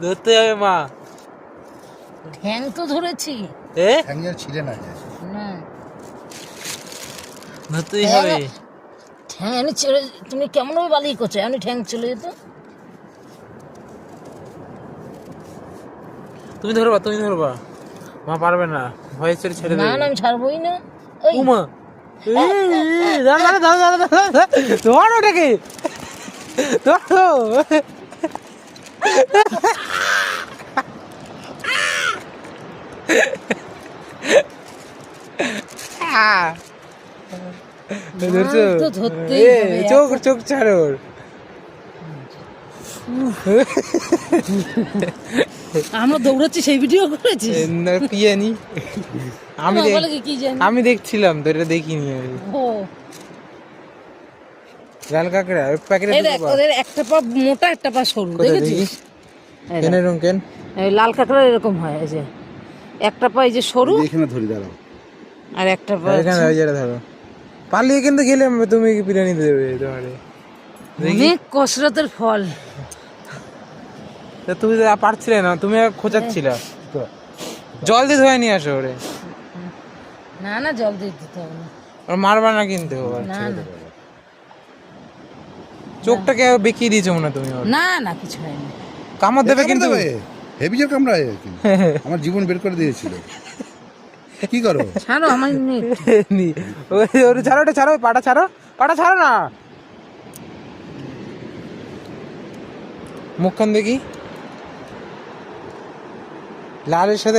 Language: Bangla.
ধরতে হবে মা। ঠ্যাং তো ধরেছি। ঠ্যাঙ্গের ছিলে না যে। না ধরতেই হবে। ঠ্যাং এনে ছেড়ে, তুমি কেমন ভাবে বালিয়ে করছো, এমনি ঠ্যাং চলে যেত। তুমি ধরবা, তুমি ধরবা, মা পারবে না, ভয়ে ছেড়ে ছেড়ে না দেবে। না আমি ছাড়বোই না। ওই উমা ধর ওটাকে, ধরো। ধরছো? তো ধরতেই হবে, চোখ চোখ ছাড়ো ওর। আমরা দৌড়াচ্ছি সেই ভিডিও করেছিস? কি জানি, আমি কি জানি। আমি দেখছিলাম তো, এটা দেখিনি আমি। ও লাল কাঁকড়া ওই প্যাকেটে এই দেখ, ওদের একটা পা মোটা একটা পা সরু, দেখেছিস? এই কেন দেখ, এরকম কেন? এই লাল কাঁকড়া এরকম হয়, এই যে একটা পা এই যে সরু, এখানে ধরি দাঁড়াও। আর একটা পা এখানে ওই জায়গাটা ধরো। পালিয়ে কিন্তু গেলে তুমি কি বিরিয়ানি দেবে তোমারে? অনেক কসরতের ফল। তা তুমি তো পারছিলে না, তুমি খোঁচাচ্ছিলে। জল দিয়ে ধোয়া নিয়ে আসো ওরে। না না জল দিয়ে দিতে হবে না। ওর মারবা না কিন্তু আবার। না না চোখটাকে বেঁকিয়ে দিয়েছো মনে হয় তুমি ওর। না না কিছু হয়নি। কামড় দেবে কিন্তু। হেভি জোর কামড়ায় আর কি। আমার জীবন বের করে দিয়েছিল। কি করো? ছাড়ো আমার ওরে ছাড়ো, ওটা ছাড়ো, পাটা ছাড়ো, পাটা ছাড়ো না। মুখখান দেখি, লালের সাথে